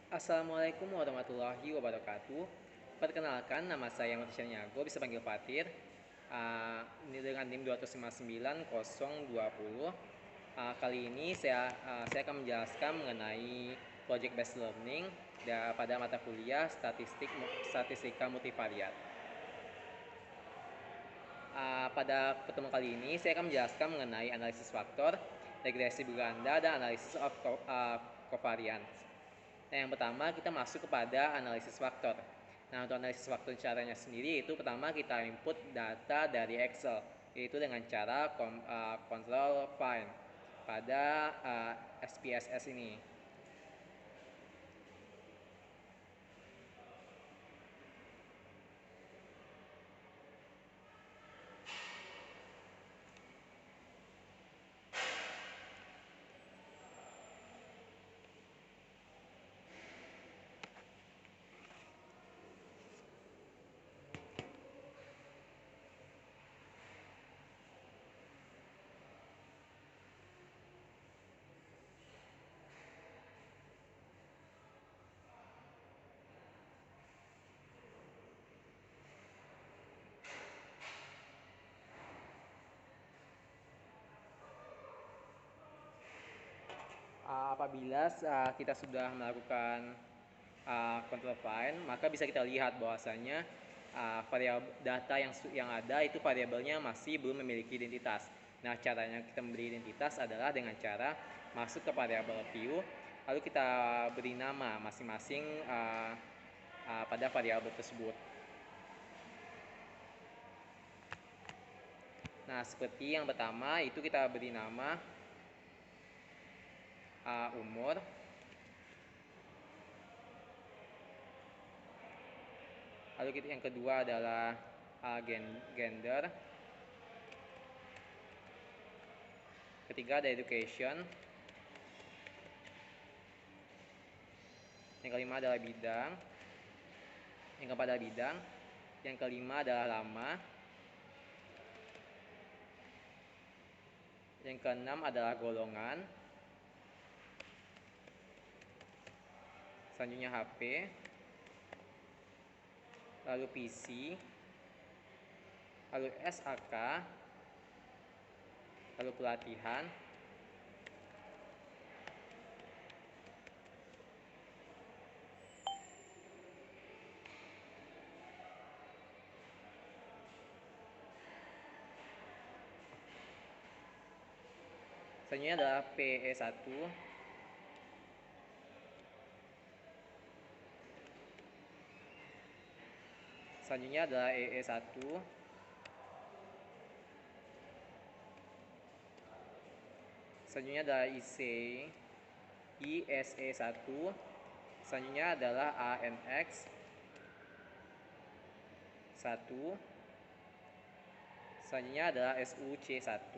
Assalamualaikum warahmatullahi wabarakatuh. Perkenalkan, nama saya Matisha Nyago, bisa panggil Fatir. Ini dengan NIM 2590020. Kali ini saya akan menjelaskan mengenai project based learning pada mata kuliah statistika multivariat. Pada pertemuan kali ini saya akan menjelaskan mengenai analisis faktor, regresi berganda, dan analisis of covariance. Nah, yang pertama kita masuk kepada analisis faktor. Nah, untuk analisis faktor caranya sendiri itu pertama kita input data dari Excel, yaitu dengan cara control find pada SPSS ini. Apabila kita sudah melakukan control find, maka bisa kita lihat bahwasanya variabel data yang ada itu variabelnya masih belum memiliki identitas. Nah, caranya kita memberi identitas adalah dengan cara masuk ke variabel view, lalu kita beri nama masing-masing pada variabel tersebut. Nah, seperti yang pertama itu kita beri nama umur. Lalu yang kedua adalah gender. Ketiga ada education. Yang kelima adalah bidang. Yang keempat adalah bidang. Yang kelima adalah lama. Yang keenam adalah golongan. Selanjutnya HP. Lalu PC. Lalu SAK. Lalu pelatihan. Selanjutnya adalah PE1. Selanjutnya adalah EE1. Selanjutnya adalah ISE1. Selanjutnya adalah ANX1. Selanjutnya adalah SUC1.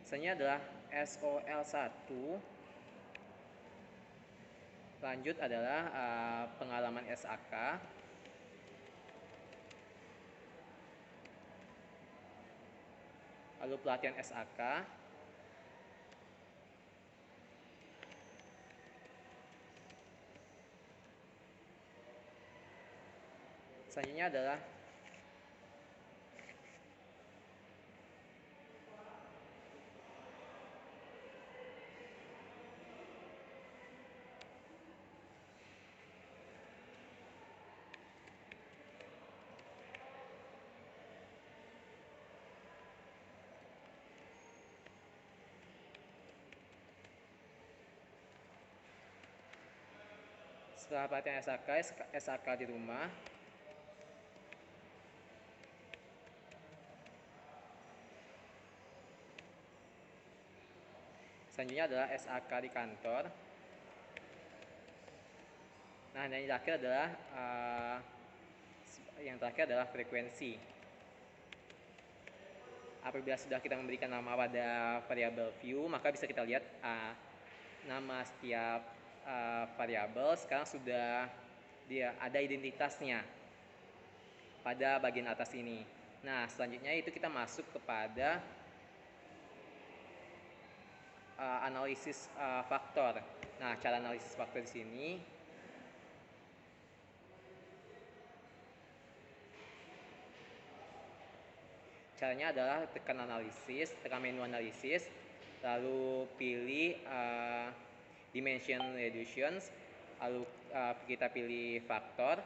Selanjutnya adalah SOL1. Lanjut adalah pengalaman SAK. Lalu pelatihan SAK. Selanjutnya adalah setelah pelatihan SAK di rumah. Selanjutnya adalah SAK di kantor. Nah, yang terakhir adalah frekuensi. Apabila sudah kita memberikan nama pada variabel view, maka bisa kita lihat nama setiap variabel sekarang sudah ada identitasnya pada bagian atas ini. Nah, selanjutnya itu kita masuk kepada analisis faktor. Nah, cara analisis faktor di sini caranya adalah tekan menu analisis, lalu pilih dimension reductions, lalu kita pilih faktor.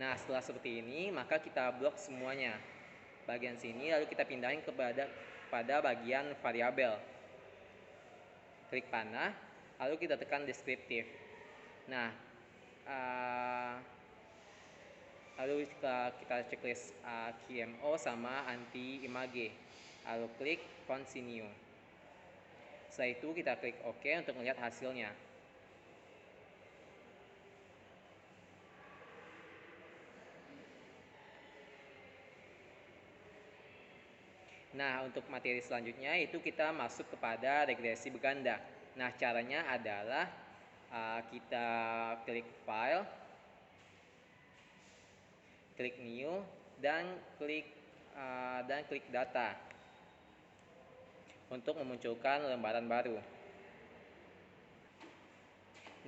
Nah, setelah seperti ini, maka kita blok semuanya bagian sini, lalu kita pindahin pada bagian variabel. Klik panah, lalu kita tekan deskriptif. Nah, lalu kita checklist QMO sama anti image, lalu klik continue. Setelah itu kita klik OK untuk melihat hasilnya. Nah, untuk materi selanjutnya itu kita masuk kepada regresi berganda. Nah, caranya adalah kita klik file, klik new, dan klik data untuk memunculkan lembaran baru.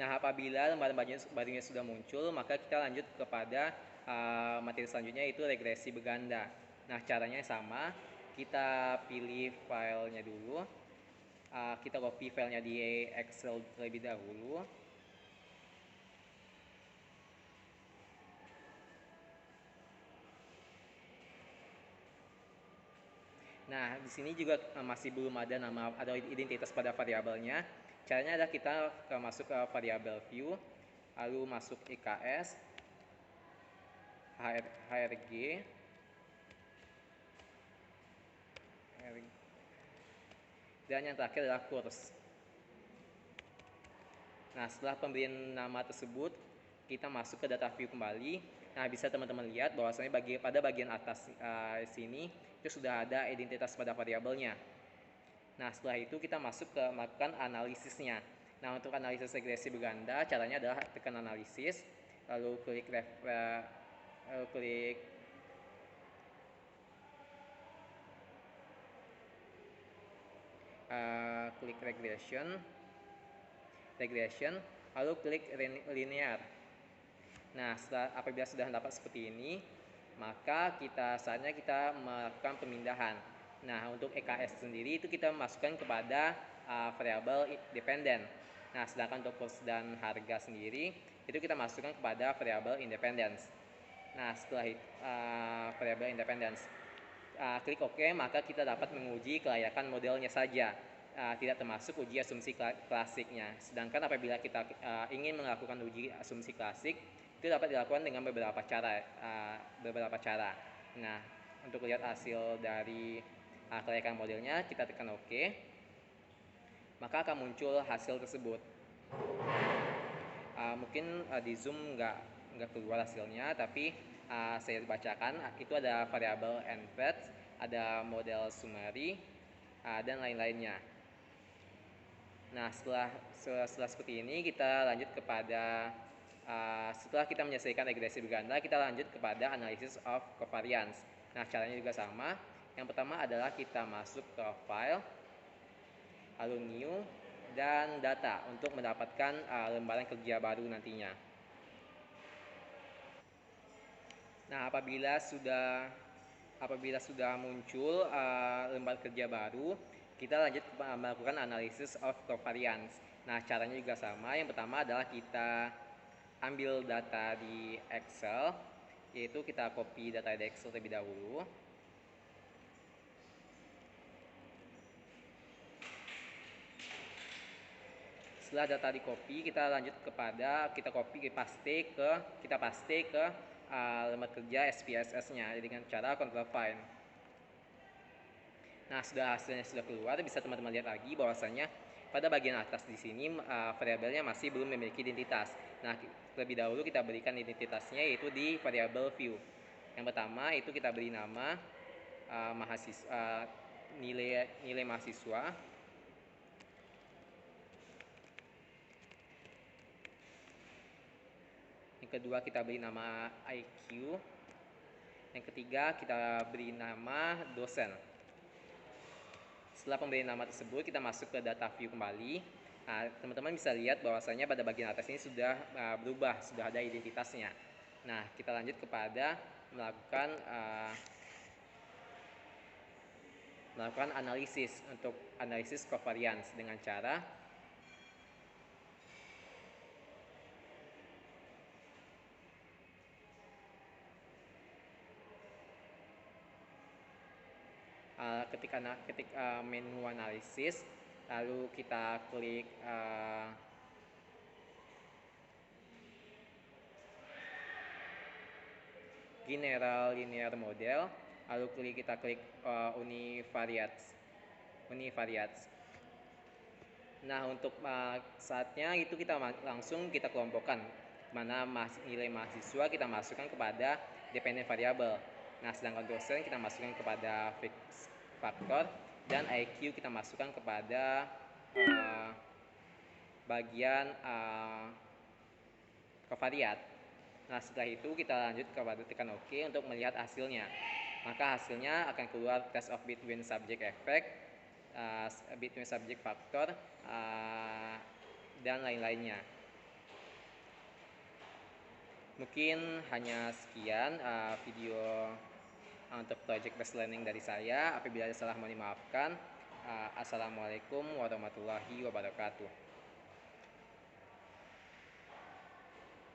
Nah, apabila lembaran barunya sudah muncul, maka kita lanjut kepada materi selanjutnya, yaitu regresi berganda. Nah, caranya sama. Kita pilih filenya dulu, kita copy filenya di Excel terlebih dahulu. Nah, di sini juga masih belum ada nama atau identitas pada variabelnya. Caranya adalah kita masuk ke variabel view, lalu masuk EKS, HRG, dan yang terakhir adalah kurs. Nah, setelah pemberian nama tersebut, kita masuk ke data view kembali. Nah, bisa teman-teman lihat bahwasanya pada bagian atas sini itu sudah ada identitas pada variabelnya. Nah, setelah itu kita masuk ke melakukan analisisnya. Nah, untuk analisis regresi berganda, caranya adalah tekan analisis, lalu klik klik regression, lalu klik linear. Nah, apabila sudah dapat seperti ini, maka saatnya kita melakukan pemindahan. Nah, untuk EKS sendiri itu kita masukkan kepada variabel dependen. Nah, sedangkan untuk kurs dan harga sendiri itu kita masukkan kepada variabel independence. Nah, setelah variabel independence, klik OK, maka kita dapat menguji kelayakan modelnya saja, tidak termasuk uji asumsi klasiknya. Sedangkan apabila kita ingin melakukan uji asumsi klasik, itu dapat dilakukan dengan beberapa cara. Nah, untuk lihat hasil dari kelayakan modelnya, kita tekan OK, maka akan muncul hasil tersebut. Mungkin di Zoom nggak keluar hasilnya, tapi saya bacakan. Itu ada variabel npet, ada model summary, dan lain-lainnya. Nah, setelah seperti ini, kita lanjut kepada setelah kita menyelesaikan regresi berganda, kita lanjut kepada analysis of covariance. Nah, caranya juga sama. Yang pertama adalah kita masuk ke file, lalu new, dan data untuk mendapatkan lembaran kerja baru nantinya. Nah, apabila sudah muncul lembar kerja baru, kita lanjut melakukan analysis of covariance. Nah, caranya juga sama. Yang pertama adalah kita ambil data di Excel, yaitu kita copy data di Excel terlebih dahulu. Setelah data di copy, kita lanjut kepada kita paste ke lembar kerja SPSS-nya dengan cara control find. Nah, hasilnya sudah keluar, bisa teman-teman lihat lagi bahwasanya pada bagian atas di sini variabelnya masih belum memiliki identitas. Nah, terlebih dahulu kita berikan identitasnya, yaitu di variabel view. Yang pertama itu kita beri nama nilai mahasiswa. Yang kedua kita beri nama IQ. Yang ketiga kita beri nama dosen. Setelah pemberian nama tersebut, kita masuk ke data view kembali. Nah, teman-teman bisa lihat bahwasanya pada bagian atas ini sudah berubah, sudah ada identitasnya. Nah, kita lanjut kepada melakukan analisis untuk analisis covariance dengan cara ketik menu analisis, lalu kita klik general linear model, lalu kita klik univariates. Nah, untuk saatnya itu kita langsung kita kelompokkan mana nilai mahasiswa kita masukkan kepada dependent variable. Nah, sedangkan dosen kita masukkan kepada fixed factor dan IQ kita masukkan kepada bagian covariat. Nah, setelah itu kita lanjut kepada tekan OK untuk melihat hasilnya. Maka hasilnya akan keluar test of between subject effect, between subject factor, dan lain-lainnya. Mungkin hanya sekian video untuk project based learning dari saya. Apabila ada salah mohon dimaafkan. Assalamualaikum warahmatullahi wabarakatuh.